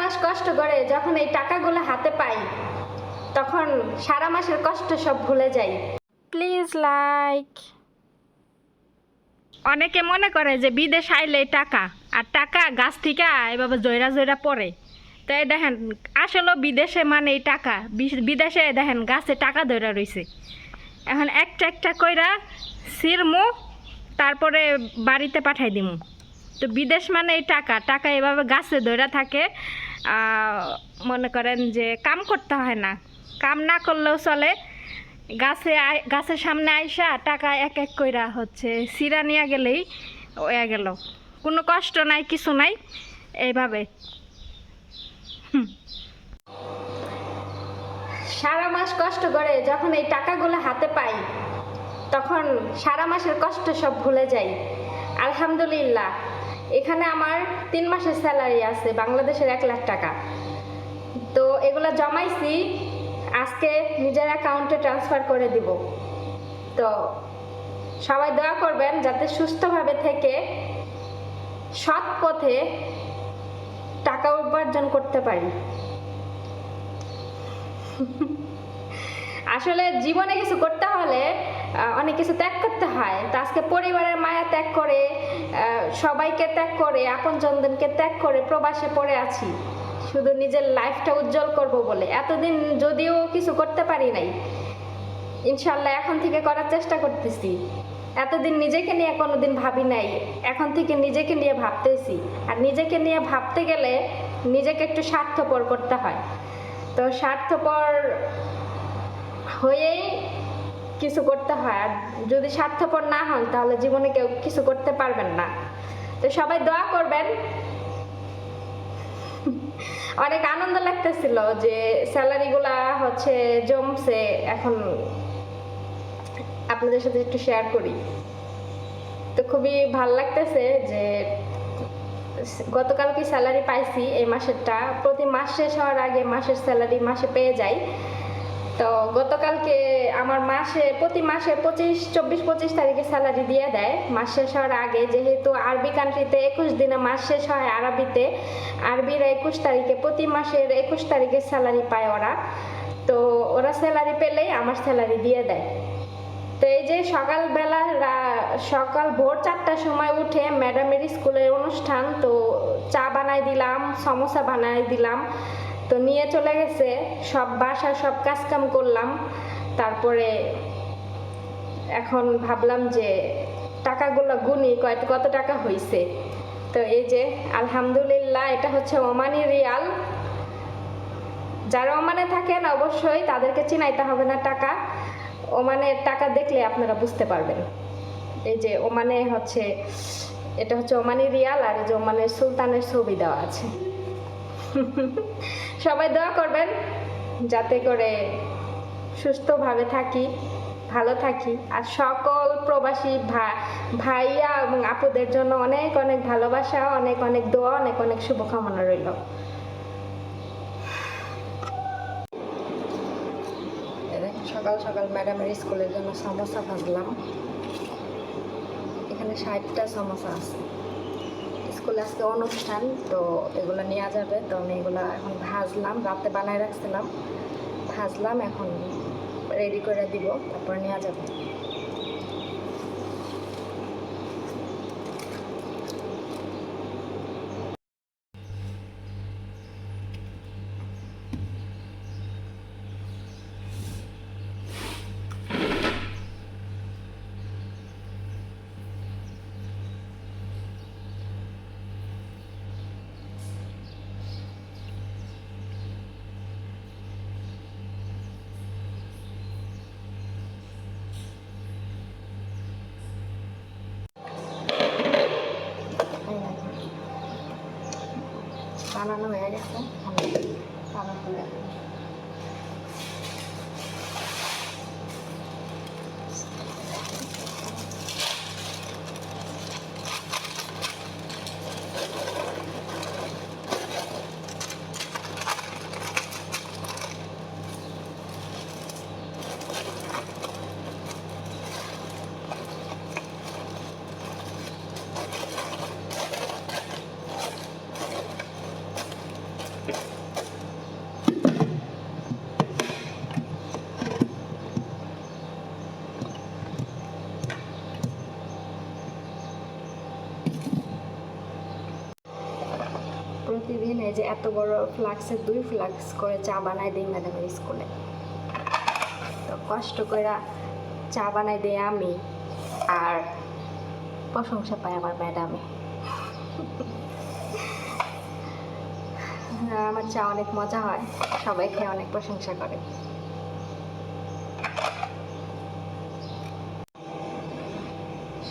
মাস কষ্ট করে যখন এই টাকাগুলো হাতে পাই তখন সারা মাসের কষ্ট সব ভুলে যাই। Please like. অনেকে মনে করে যে বিদেশ আইলে টাকা আর টাকা গাছ থেকে এভাবে জয়রা জয়রা পড়ে, তাই দেখেন আসলে বিদেশে মানে এই টাকা, বিদেশে দেখেন গাছে টাকা ধরে রয়েছে। এখন একটা একটা কইরা ছিঁড়মু, তারপরে বাড়িতে পাঠাই দিমু। তো বিদেশ মানে এই টাকা, টাকা এভাবে গাছে ধরে থাকে। মনে করেন যে কাম করতে হয় না, কাম না করলেও চলে। গাছের সামনে আইসা টাকা এক এক কইরা হচ্ছে সিরা নিয়ে গেলেই হয়ে গেল, কোনো কষ্ট নাই, কিছু নাই। এইভাবে সারা মাস কষ্ট করে যখন এই টাকাগুলো হাতে পাই তখন সারা মাসের কষ্ট সব ভুলে যাই। আলহামদুলিল্লাহ, এখানে আমার 3 মাসের স্যালারি আছে, বাংলাদেশের 1 লাখ টাকা। তো এগুলো জমাইছি, আজকে নিজের অ্যাকাউন্টে ট্রান্সফার করে দিব। তো সবাই দোয়া করবেন যাতে সুস্থভাবে থেকে সৎ পথে টাকা উপার্জন করতে পারি। আসলে জীবনে কিছু করতে হলে অনেক কিছু ত্যাগ করতে হয়। তো আজকে পরিবারের মায়া ত্যাগ করে, সবাইকে ত্যাগ করে, আপনজনদেরকে ত্যাগ করে প্রবাসে পড়ে আছি, শুধু নিজের লাইফটা উজ্জ্বল করব বলে। এতদিন যদিও কিছু করতে পারি নাই, ইনশাল্লাহ এখন থেকে করার চেষ্টা করতেছি। এতদিন নিজেকে নিয়ে কোনোদিন ভাবি নাই, এখন থেকে নিজেকে নিয়ে ভাবতেছি। আর নিজেকে নিয়ে ভাবতে গেলে নিজেকে একটু স্বার্থপর করতে হয়। তো স্বার্থপর হয়েই কিছু করতে হয়, আর যদি স্বার্থপর না হন তাহলে জীবনে কেউ কিছু করতে পারবেন না। তো সবাই দোয়া করবেন। অনেক আনন্দ লাগতেছিল যে স্যালারিগুলা হচ্ছে জমছে, এখন আপনাদের সাথে একটু শেয়ার করি। তো খুবই ভাল লাগতেছে যে গতকালকে স্যালারি পাইছি, এই মাসেরটা। প্রতি মাস শেষ হওয়ার আগে মাসের স্যালারি মাসে পেয়ে যাই। তো গতকালকে আমার প্রতি মাসে 24-25 তারিখে স্যালারি দিয়ে দেয় মাস শেষ হওয়ার আগে। যেহেতু আরবি কান্ট্রিতে 21 দিনে মাস শেষ হয়, আরবিরা 21 তারিখে, প্রতি মাসের 21 তারিখে স্যালারি পায় ওরা। তো ওরা স্যালারি পেলেই আমার স্যালারি দিয়ে দেয়। তো এই যে সকাল ভোর 4টার সময় উঠে ম্যাডামের স্কুলের অনুষ্ঠান, তো চা বানাই দিলাম, সমোসা বানাই দিলাম, তো নিয়ে চলে গেছে। সব বাসার সব কাজকাম করলাম। তারপরে এখন ভাবলাম যে টাকাগুলো গুনি কত টাকা হয়েছে। তো এই যে আলহামদুলিল্লাহ, এটা হচ্ছে ওমানি রিয়াল। যারা ওমানে থাকেন অবশ্যই তাদেরকে চিনাইতে হবে না টাকা, ওমানের টাকা দেখলে আপনারা বুঝতে পারবেন। এই যে ওমানে হচ্ছে, এটা হচ্ছে ওমানি রিয়াল, আর এই যে ওমানের সুলতানের ছবি দেওয়া আছে। সবাই দোয়া করবেন যাতে করে সুস্থভাবে থাকি, ভালো থাকি। আর সকল প্রবাসী ভাইয়া এবং আপুদের জন্য অনেক অনেক ভালোবাসা, অনেক অনেক দোয়া, অনেক অনেক শুভকামনা রইল। সকাল সকাল ম্যাডামের স্কুলের জন্য সমোসা ভাজলাম। এখানে 60টা সমোসা আছে। স্কুলে আজকে অনুষ্ঠান, তো এগুলো নেওয়া যাবে। তো আমি এগুলো এখন ভাজলাম, রাতে বানায় রাখছিলাম, ভাজলাম, এখন রেডি করে দিব, তারপর নেওয়া যাবে। বানানো হয়ে গেছে, প্রতিদিন এই যে এত বড় ফ্লাক্সে 2 ফ্লাক্স করে চা বানাই দিই ম্যাডামের স্কুলে। তো কষ্ট করে চা বানাই দিই আমি, আর প্রশংসা পাই আমার ম্যাডামে। আমার চা অনেক মজা হয়, সবাই খেয়ে অনেক প্রশংসা করে।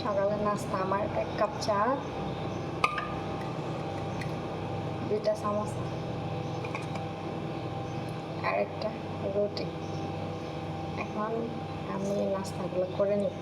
সকালের নাস্তা আমার 1 কাপ চা, 2টা সামোসা আর একটা রুটি। এখন আমি নাস্তাগুলো করে নিই।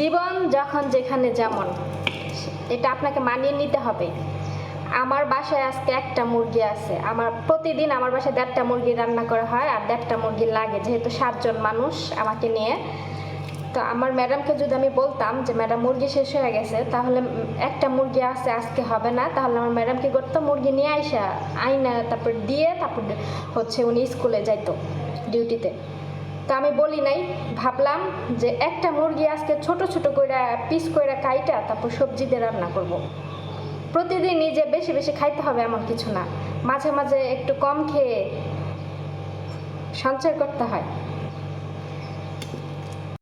জীবন যখন যেখানে যেমন, এটা আপনাকে মানিয়ে নিতে হবে। আমার বাসায় আজকে 1টা মুরগি আছে, আমার প্রতিদিন আমার বাসায় 1.5টা মুরগি রান্না করা হয়, আর 1.5টা মুরগি লাগে, যেহেতু 7 জন মানুষ আমাকে নিয়ে। তো আমার ম্যাডামকে যদি আমি বলতাম যে ম্যাডাম মুরগি শেষ হয়ে গেছে, তাহলে 1টা মুরগি আছে আজকে হবে না, তাহলে আমার ম্যাডাম কি করতো, মুরগি নিয়ে আইনা তারপর দিয়ে তারপর হচ্ছে উনি স্কুলে যাইতো ডিউটিতে। তো আমি বলি নাই, ভাবলাম যে 1টা মুরগি আজকে ছোট ছোট করে পিস করে কাইটা তারপর সবজি দিয়ে রান্না করব। প্রতিদিনই যে বেশি বেশি খাইতে হবে এমন কিছু না, মাঝে মাঝে একটু কম খেয়ে সঞ্চয় করতে হয়।